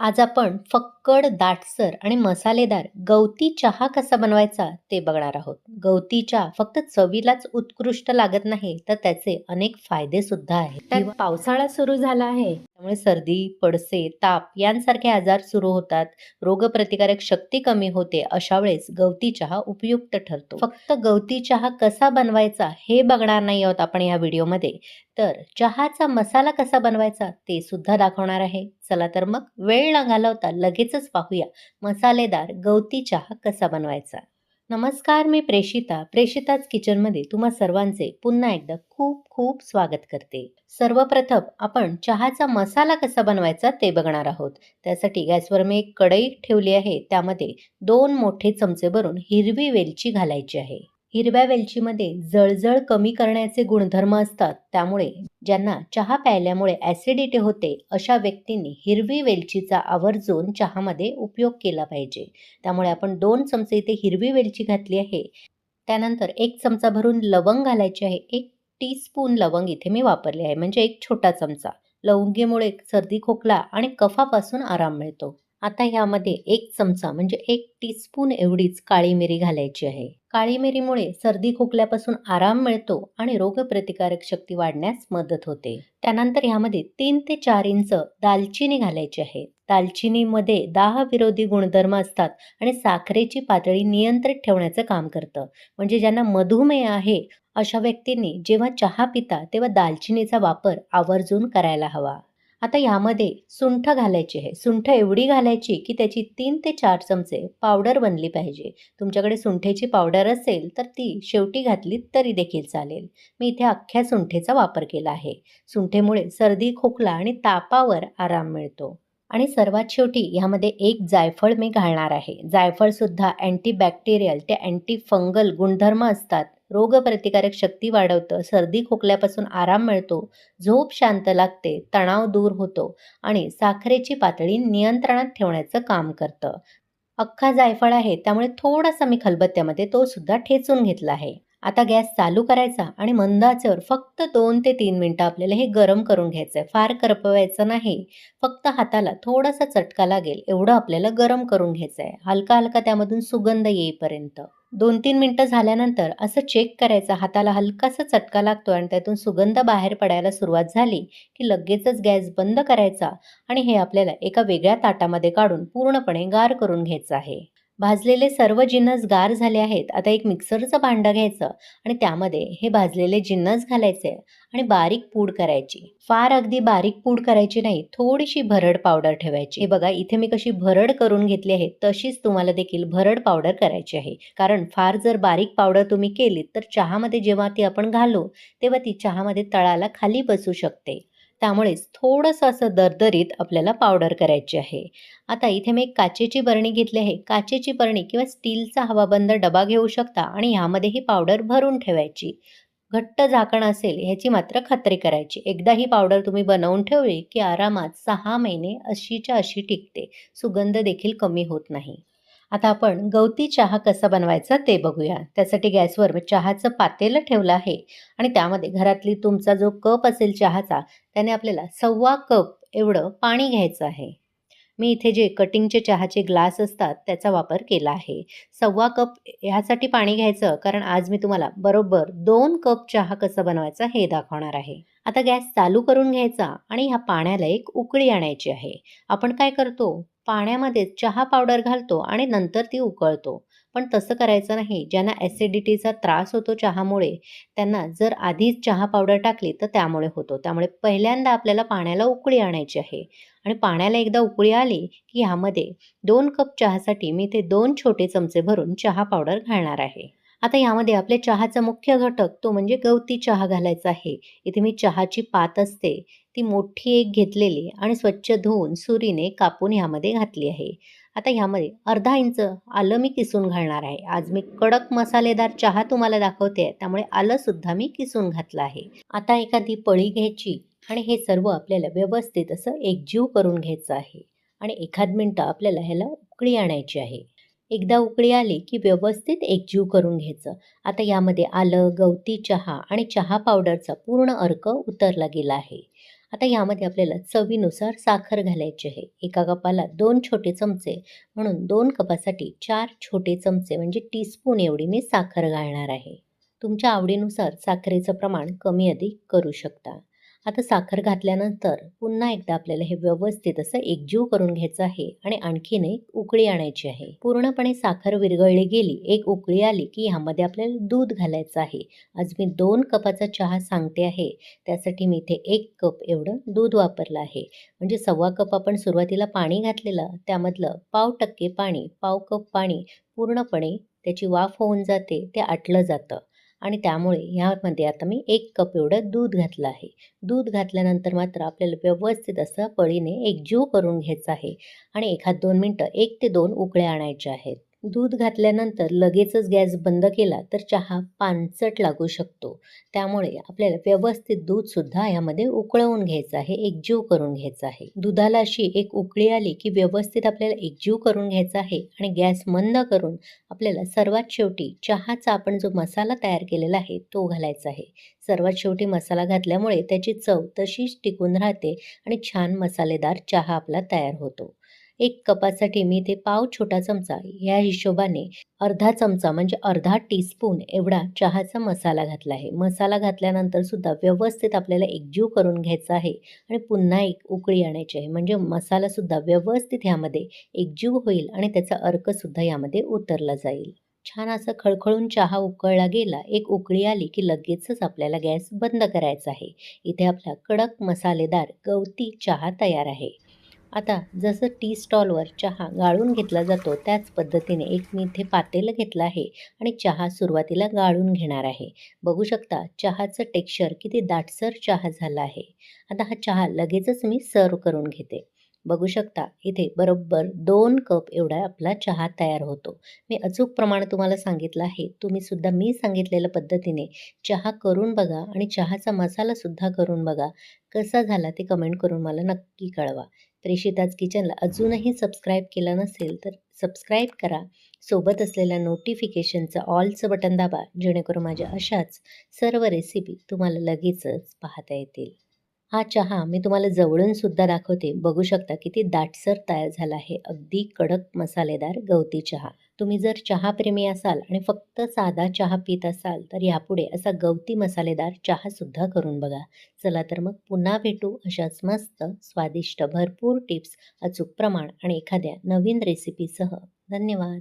आज आपण फक्कड, दाटसर आणि मसालेदार गवती चहा कसा बनवायचा ते बघणार आहोत. गवती चहा फक्त चवीलाच उत्कृष्ट लागत नाही, तर त्याचे अनेक फायदे सुद्धा आहेत. त्यात पावसाळा सुरू झाला आहे, त्यामुळे सर्दी, पडसे, ताप यांसारखे आजार सुरू होतात. रोगप्रतिकारक शक्ती कमी होते. अशा वेळेस गवती चहा उपयुक्त ठरतो. फक्त गवती चहा कसा बनवायचा हे बघणार नाही आहोत आपण या व्हिडिओमध्ये. तर चहाचा मसाला कसा बनवायचा ते सुद्धा दाखवणार आहे. चला तर मग वेळ न घालवता लगेचच पाहूया मसालेदार गवती चहा कसा बनवायचा. नमस्कार, मी प्रेषिताच किचनमध्ये तुम्हा सर्वांचे पुन्हा एकदा खूप खूप स्वागत करते. सर्वप्रथम आपण चहाचा मसाला कसा बनवायचा ते बघणार आहोत. त्यासाठी गॅसवर मी एक कढई ठेवली आहे. त्यामध्ये 2 मोठे चमचे भरून हिरवी वेलची घालायची आहे. हिरव्या वेलचीमध्ये जळजळ कमी करण्याचे गुणधर्म असतात. त्यामुळे ज्यांना चहा प्यायल्यामुळे ॲसिडिटी होते अशा व्यक्तींनी हिरवी वेलचीचा आवर्जून चहामध्ये उपयोग केला पाहिजे. त्यामुळे आपण 2 चमचे इथे हिरवी वेलची घातली आहे. त्यानंतर 1 चमचा भरून लवंग घालायची आहे. 1 टीस्पून लवंग इथे मी वापरले आहे, म्हणजे 1 छोटा चमचा. लवंगीमुळे सर्दी, खोकला आणि कफापासून आराम मिळतो. आता ह्यामध्ये 1 चमचा म्हणजे 1 टीस्पून एवढीच काळी मिरी घालायची आहे. काळी मिरीमुळे सर्दी खोकल्यापासून आराम मिळतो आणि रोगप्रतिकारक शक्ती वाढण्यास मदत होते. त्यानंतर ह्यामध्ये 3 ते 4 इंच दालचिनी घालायची आहे. दालचिनीमध्ये दाह विरोधी गुणधर्म असतात आणि साखरेची पातळी नियंत्रित ठेवण्याचं काम करतं. म्हणजे ज्यांना मधुमेह आहे अशा व्यक्तींनी जेव्हा चहा पिता तेव्हा दालचिनीचा वापर आवर्जून करायला हवा. आता यामध्ये सुंठ घालायची आहे. सुंठ एवढी घालायची की त्याची 3 ते 4 चमचे पावडर बनली पाहिजे. तुमच्याकडे सुंठेची पावडर असेल तर ती शेवटी घातली तरी देखील चालेल. मी इथे अख्ख्या सुंठेचा वापर केला आहे. सुंठेमुळे सर्दी, खोकला आणि तापावर आराम मिळतो. आणि सर्वात शेवटी ह्यामध्ये 1 जायफळ मी घालणार आहे. जायफळ सुद्धा अँटीबॅक्टेरियल ते अँटी फंगल गुणधर्म असतात. रोगप्रतिकारक शक्ती वाढवतं, सर्दी खोकल्यापासून आराम मिळतो, झोप शांत लागते, तणाव दूर होतो आणि साखरेची पातळी नियंत्रणात ठेवण्याचं काम करतं. अख्खा जायफळ आहे त्यामुळे थोडासा मी खलबत्त्यामध्ये तो सुद्धा ठेचून घेतला आहे. आता गॅस चालू करायचा आणि मंद आचेवर फक्त 2 ते 3 मिनिटं आपल्याला हे गरम करून घ्यायचं आहे. फार करपवायचं नाही. फक्त हाताला थोडासा चटका लागेल एवढं आपल्याला गरम करून घ्यायचं आहे. हलका हलका त्यामधून सुगंध येईपर्यंत. 2-3 मिनिटं झाल्यानंतर असं चेक करायचं, हाताला हलकासा चटका लागतो आणि त्यातून सुगंध बाहेर पडायला सुरुवात झाली की लगेचच गॅस बंद करायचा आणि हे आपल्याला एका वेगळ्या ताटामध्ये काढून पूर्णपणे गार करून घ्यायचं आहे. भाजलेले सर्व जिन्नस गार झाले आहेत. आता एक मिक्सरचं भांडं घ्यायचं आणि त्यामध्ये हे भाजलेले जिन्नस घालायचे आणि बारीक पूड करायची. फार अगदी बारीक पूड करायची नाही, थोडीशी भरड पावडर ठेवायची. हे बघा इथे मी कशी भरड करून घेतली आहे, तशीच तुम्हाला देखील भरड पावडर करायची आहे. कारण फार जर बारीक पावडर तुम्ही केली तर चहामध्ये जेव्हा ती आपण घालू तेव्हा ती चहामध्ये तळाला खाली बसू शकते. त्यामुळेच थोडंसं असं दरदरीत आपल्याला पावडर करायची आहे. आता इथे मी एक काचेची बरणी घेतली आहे. काचेची बरणी किंवा स्टीलचा हवाबंद डबा घेऊ शकता आणि ह्यामध्ये ही पावडर भरून ठेवायची. घट्ट झाकण असेल ह्याची मात्र खात्री करायची. एकदा ही पावडर तुम्ही बनवून ठेवली की आरामात 6 महिने अशीच्या अशी टिकते. सुगंध देखील कमी होत नाही. आता आपण गवती चहा कसा बनवायचा ते बघूया. त्यासाठी गॅसवर मी चहाचं पातेलं ठेवलं आहे आणि त्यामध्ये घरातली तुमचा जो कप असेल चहाचा, त्याने आपल्याला 1.25 कप एवढं पाणी घ्यायचं आहे. मी इथे जे कटिंगचे चहाचे ग्लास असतात त्याचा वापर केला आहे. 1.25 कप ह्यासाठी पाणी घ्यायचं कारण आज मी तुम्हाला बरोबर 2 कप चहा कसा बनवायचा हे दाखवणार आहे. आता गॅस चालू करून घ्यायचा आणि ह्या पाण्याला एक उकळी आणायची आहे. आपण काय करतो, पाण्यामध्ये चहा पावडर घालतो आणि नंतर ती उकळतो. पण तसं करायचं नाही. ज्यांना ॲसिडिटीचा त्रास होतो चहामुळे, त्यांना जर आधीच चहा पावडर टाकली तर त्यामुळे होतो. त्यामुळे पहिल्यांदा आपल्याला पाण्याला उकळी आणायची आहे आणि पाण्याला एकदा उकळी आली की ह्यामध्ये 2 कप चहासाठी मी इथे 2 छोटे चमचे भरून चहा पावडर घालणार आहे. आता यामध्ये आपल्या चहाचा मुख्य घटक तो म्हणजे गवती चहा घालायचा आहे. इथे मी चहाची पात असते ती मोठी एक घेतलेली आणि स्वच्छ धुवून सुरीने कापून ह्यामध्ये घातली आहे. आता ह्यामध्ये अर्धा इंच आलं मी किसून घालणार आहे. आज मी कडक मसालेदार चहा तुम्हाला दाखवते त्यामुळे आलं सुद्धा मी किसून घातलं आहे. आता एखादी पळी घ्यायची आणि हे सर्व आपल्याला व्यवस्थित असं एकजीव करून घ्यायचं आहे आणि एखाद मिनटं आपल्याला ह्याला उकळी आणायची आहे. एकदा उकळी आली की व्यवस्थित एकजीव करून घ्यायचं. आता यामध्ये आलं, गवती चहा आणि चहा पावडरचा पूर्ण अर्क उतरला गेला आहे. आता यामध्ये आपल्याला चवीनुसार साखर घालायची आहे. एका कपाला 2 छोटे चमचे म्हणून 2 कपासाठी 4 छोटे चमचे म्हणजे टीस्पून एवढी मी साखर घालणार आहे. तुमच्या आवडीनुसार साखरेचं प्रमाण कमी अधिक करू शकता. आता साखर घातल्यानंतर पुन्हा एकदा आपल्याला हे व्यवस्थित असं एकजीव करून घ्यायचं आहे आणि आणखीन एक उकळी आणायची आहे. पूर्णपणे साखर विरघळली गेली, एक उकळी आली की ह्यामध्ये आपल्याला दूध घालायचं आहे. आज मी 2 कपाचा चहा सांगते आहे. त्यासाठी मी इथे 1 कप एवढं दूध वापरलं आहे. म्हणजे 1/2 कप आपण सुरुवातीला पाणी घातलेलं, त्यामधलं 0.5% पाणी, 1/2 कप पाणी पूर्णपणे त्याची वाफ होऊन जाते, ते आटलं जातं आणि त्यामुळे ह्यामध्ये आता मी 1 कप एवढं दूध घातलं आहे. दूध घातल्यानंतर मात्र आपल्याला व्यवस्थित असं पळीने एकजीव करून घ्यायचं आहे आणि 1-2 मिनिटं 1 ते 2 उकळ्या आणायच्या आहेत. दूध घातल्यानंतर लगेचच गॅस बंद केला तर चहा पानचट लागू शकतो. त्यामुळे आपल्याला व्यवस्थित दूधसुद्धा यामध्ये उकळवून घ्यायचं आहे, एकजीव करून घ्यायचं आहे. दुधाला अशी एक उकळी आली की व्यवस्थित आपल्याला एकजीव करून घ्यायचं आहे आणि गॅस बंद करून आपल्याला सर्वात शेवटी चहाचा आपण जो मसाला तयार केलेला आहे तो घालायचा आहे. सर्वात शेवटी मसाला घातल्यामुळे त्याची चव तशीच टिकून राहते आणि छान मसालेदार चहा आपला तयार होतो. 1 कपासाठी मी इथे पाव छोटा चमचा या हिशोबाने अर्धा चमचा म्हणजे अर्धा टीस्पून एवढा चहाचा मसाला घातला आहे. मसाला घातल्यानंतर सुद्धा व्यवस्थित आपल्याला एकजीव करून घ्यायचा आहे आणि पुन्हा एक उकळी आणायची आहे. म्हणजे मसालासुद्धा व्यवस्थित ह्यामध्ये एकजीव होईल आणि त्याचा अर्कसुद्धा यामध्ये उतरला जाईल. छान असा खळखळून चहा उकळला गेला, एक उकळी आली की लगेचच आपल्याला गॅस बंद करायचा आहे. इथे आपला कडक मसालेदार गवती चहा तयार आहे. आता जसं टी स्टॉलवर चहा गाळून घेतला जातो त्याच पद्धतीने एक मी इथे पातेलं घेतलं आहे आणि चहा सुरुवातीला गाळून घेणार आहे. बघू शकता चहाचं टेक्स्चर किती दाटसर चहा झाला आहे. आता हा चहा लगेचच मी सर्व्ह करून घेते. बघू शकता इथे बरोबर 2 कप एवढा आपला चहा तयार होतो. मी अचूक प्रमाण तुम्हाला सांगितलं आहे. तुम्ही सुद्धा मी सांगितलेल्या पद्धतीने चहा करून बघा आणि चहाचा मसालासुद्धा करून बघा. कसा झाला ते कमेंट करून मला नक्की कळवा. प्रेषिताज किचनला अजूनही सबस्क्राईब केलं नसेल तर सबस्क्राईब करा. सोबत असलेल्या नोटिफिकेशनचं ऑलचं बटन दाबा जेणेकरून माझ्या अशाच सर्व रेसिपी तुम्हाला लगेचच पाहता येतील. हा चहा मी तुम्हाला जवळून सुद्धा दाखवते. बघू शकता किती दाटसर तयार झाला आहे. अगदी कडक मसालेदार गवती चहा. तुम्ही जर चहाप्रेमी असाल आणि फक्त साधा चहा पीत असाल तर यापुढे असा गवती मसालेदार चहासुद्धा करून बघा. चला तर मग पुन्हा भेटू अशाच मस्त, स्वादिष्ट, भरपूर टिप्स, अचूक प्रमाण आणि एखाद्या नवीन रेसिपीसह. धन्यवाद.